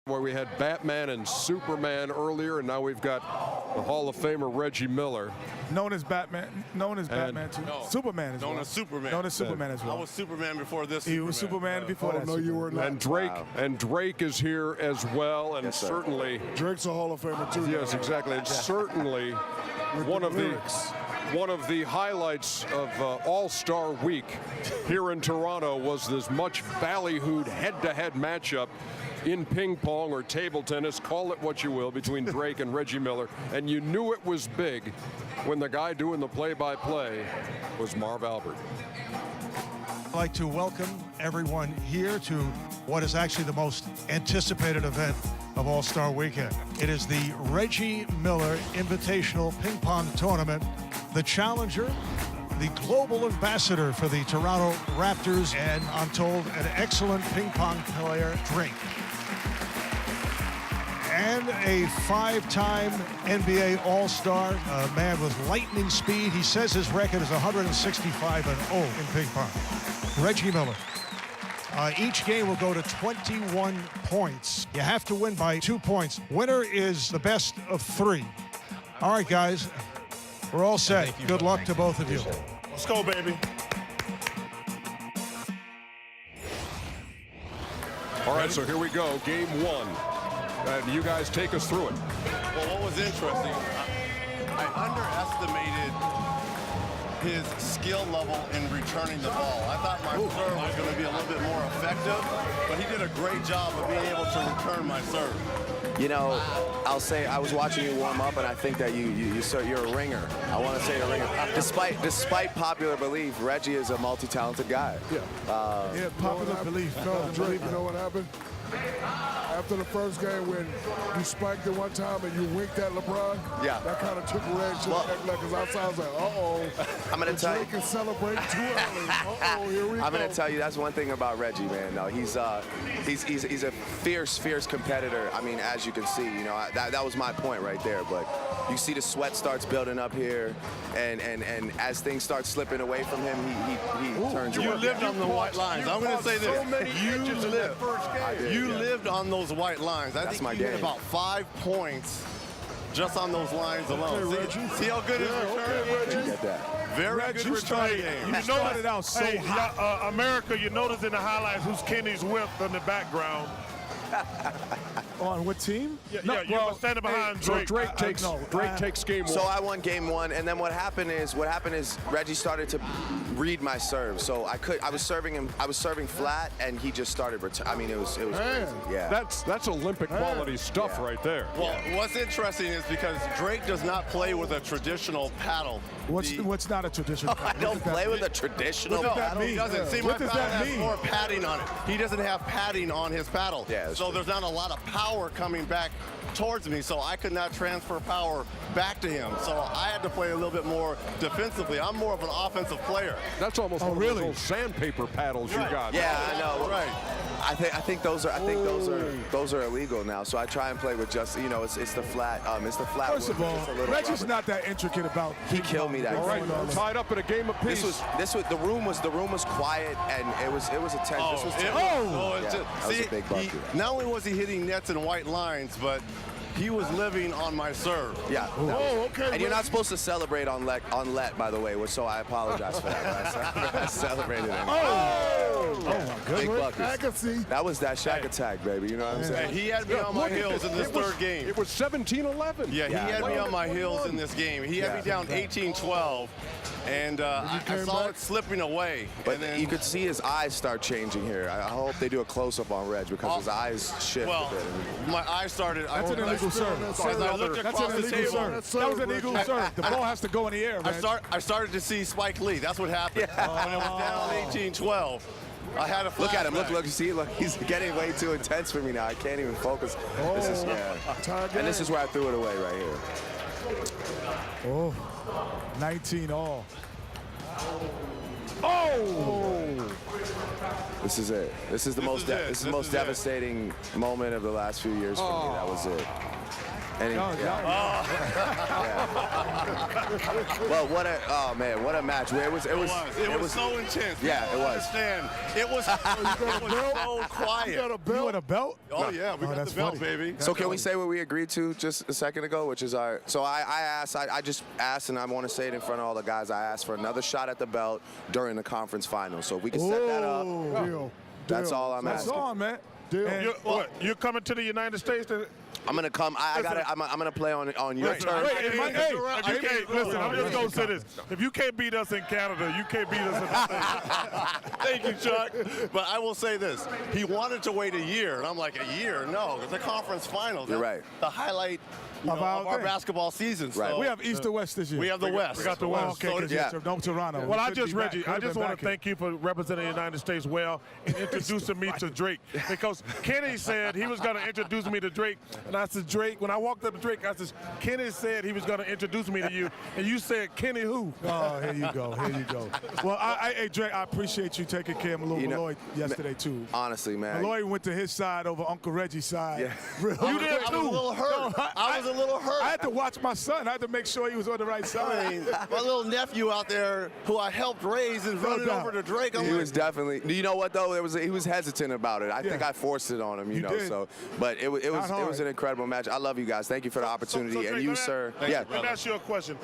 Where we had Batman and Superman earlier, and now we've got the Hall of Famer Reggie Miller. Known as Batman, too. No, Superman as well. known as Superman. Known as Superman as well. I was Superman before this. He was Superman before that. No, you were not. And Drake, and Drake is here as well, and Yes, sir. certainly, Drake's a Hall of Famer too. yes, exactly, and certainly one of the highlights of All-Star Week here in Toronto was this much ballyhooed head-to-head matchup in ping pong or table tennis, call it what you will, between Drake and Reggie Miller, and you knew it was big when the guy doing the play-by-play was Marv Albert. I'd like to welcome everyone here to what is actually the most anticipated event of All-Star Weekend. It is the Reggie Miller Invitational Ping Pong Tournament. The challenger, the global ambassador for the Toronto Raptors, and I'm told an excellent ping pong player, Drake. And a five-time NBA All-Star, a man with lightning speed. He says his record is 165-0 in ping pong. Reggie Miller. Each game will go to 21 points. You have to win by 2 points. Winner is the best of 3. All right, guys, we're all set. Good luck to both of you. Let's go, baby. All right, so here we go, game one. And you guys take us through it. Well, what was interesting, I underestimated his skill level in returning the ball. I thought my serve was going to be a little bit more effective, but he did a great job of being able to return my serve. You know, I'll say I was watching you warm up, and I think that you're a ringer. I want to say a ringer. Despite popular belief, Reggie is a multi-talented guy. Yeah, popular belief. No, Drake, you know what happened? After the first game, when you spiked it one time and you winked at LeBron, Yeah. that kind of took Reg to the next level, because outside I was like, I'm gonna tell you. Drake is celebrating too early. Here we go. I'm gonna tell you, that's one thing about Reggie, man. No, he's a fierce competitor. I mean, as you can see, you know, that was my point right there. But you see the sweat starts building up here, and as things start slipping away from him, he turns. You lived on the white lines. I'm going to say this. You lived on those white lines. I think my you hit game. about 5 points just on those lines alone. See how good his return is? Get that. Very good return game. You started out so hot. America, you notice in the highlights who's Kenny's whip in the background. On what team? Yeah, you were standing behind So Drake. Drake takes game one. So I won game one, and then what happened is Reggie started to read my serve. So I was serving him, I was serving flat, and he just started. I mean, it was crazy. Yeah. That's Olympic quality stuff right there. Well, what's interesting is because Drake does not play with a traditional paddle. What's not a traditional? I don't play with a traditional No, paddle. he doesn't. See, my What does paddle that has mean? more padding on it. He doesn't have padding on his paddle. Yeah, that's so true. there's not a lot of power coming back towards me, so I could not transfer power back to him. So I had to play a little bit more defensively. I'm more of an offensive player. That's almost one of those old sandpaper paddles you got. Yeah, I know. Right. I think those are illegal now. So I try and play with just, you know, it's the flat. First of wood, all, just a little Reggie's rubber. not that intricate about. He killed me that All right, game. tied up in a game apiece. This was the room was quiet, and it was a tense. This was tense. That was a big bucket. Not only was he hitting nets and white lines, but he was living on my serve. Yeah. okay. And you're not supposed to celebrate on let, by the way, so I apologize for that. I celebrated it. Oh, my Big goodness. buckets. I can see. That was that Shaq attack, baby. You know what I'm saying? And he had me on my heels in this third game. It was 17-11. Yeah, he had me on my heels in this game. He had me down 18-12, and I saw it slipping away. But and then, you could see his eyes start changing here. I hope they do a close-up on Reg because his eyes shift well, a bit. my eyes started. That's an illegal serve. As I looked That's across an the illegal table, serve. That was an illegal serve. The ball has to go in the air, man. I started to see Spike Lee. That's what happened. When it was down 18-12. I had a Look at him. flashback. Look. You see? Look, he's getting way too intense for me now. I can't even focus. This is and this is where I threw it away right here. 19 all. This is it. This is the most devastating moment of the last few years for me. That was it. And he, well, what a match. It was so intense. Yeah, it was. Understand? It was so quiet. You got a You belt? want a belt? Oh yeah, we got that's the belt, funny. baby. So can we say what we agreed to just a second ago, which is our? So I just asked, and I want to say it in front of all the guys. I asked for another shot at the belt during the conference final. So if we can set that up, Deal. that's all I'm That's asking. all, man. Deal. And- You're coming to the United States? I'm gonna come. I'm gonna play on your turn. Listen, I'm just gonna say this: if you can't beat us in Canada, you can't beat us in the States. Thank you, Chuck. But I will say this: he wanted to wait a year, and I'm like, a year? No, it's the conference finals. You're That's right. The highlight of our thing. basketball season. Right. So We have East or West this year. we have the West. We got the Oh, West. okay, So 'cause yeah. it's no Toronto. Well, I We couldn't just, be Reggie, back. I Could've just been want back to here. thank you for representing the United States well and introducing me to Drake. Because Kenny said he was going to introduce me to Drake. And I said, Drake, when I walked up to Drake, I said, Kenny said he was going to introduce me to you. And you said, Kenny who? Oh, here you go. Here you go. Well, hey, Drake, I appreciate you taking care of Malloy yesterday, too. Honestly, man. Malloy went to his side over Uncle Reggie's side. Yeah. You did, I was a little hurt. I was a little hurt. I had to watch my son. I had to make sure he was on the right I side. mean, my little nephew out there, who I helped raise, is running doubt. over to Drake. I'm He like, was definitely. You know what though? He was hesitant about it. I think Yeah. I forced it on him. You know. did. So, but it was Not hard. an incredible match. I love you guys. Thank you for the opportunity. So, And Drake, you, let me- sir. Thank Yeah. you, Let me ask you a question.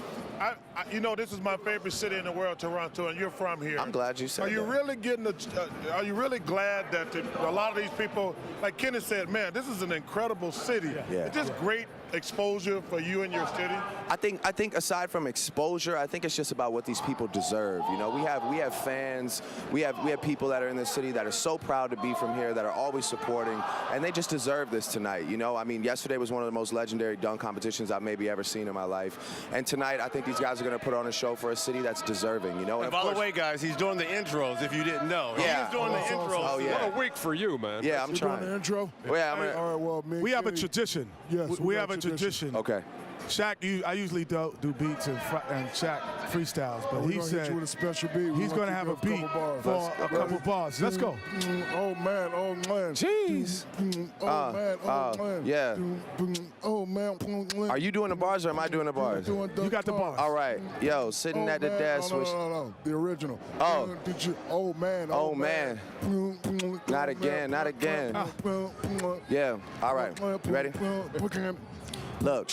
You know, this is my favorite city in the world, Toronto, and you're from here. I'm glad you said Are you that. really getting are you really glad that a lot of these people, like Kenny said, man, this is an incredible city. Yeah. It's just great exposure for you and your city. I think aside from exposure, I think it's just about what these people deserve. You know, we have fans, we have people that are in this city that are so proud to be from here, that are always supporting, and they just deserve this tonight. You know, I mean, yesterday was one of the most legendary dunk competitions I've maybe ever seen in my life, and tonight I think these guys are going to put on a show for a city that's deserving. You know, and of by course, the way, guys, he's doing the intros. If you didn't know, Yeah. he's doing the intros. Oh, yeah. What a week for you, man. yeah, I'm You doing the trying. intro? Yeah, I'm All gonna, right, well, me and We have a Kenny- tradition. Yes, we we have got a tradition. okay. Shaq, I usually do beats and Shaq freestyles, but We're he gonna hit said you with a special beat. We he's wanna going to keep have a it beat couple bars. for a couple bars. Let's go. Oh man, oh man. Jeez. Oh man, oh man. yeah. Oh man. Are you doing the bars or am I doing the bars? You got the bars. All right. Yo, sitting at the desk. No, the original. Oh. Oh man. Oh, man. Not again, not again. Yeah. All right. You ready? Look,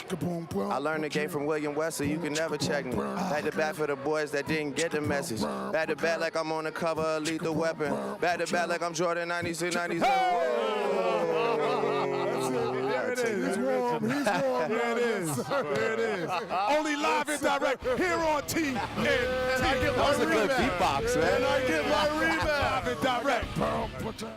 I learned the game from William West, so you can never check me. Back to back for the boys that didn't get the message. Back to back like I'm on the cover of Lethal Weapon. Back to back like I'm Jordan 96, 97. There it is. He's warm. He's warm. There it is. There it is. Only live and direct here on TNT. That was a good beatbox, man. I get my rebound. Live and direct.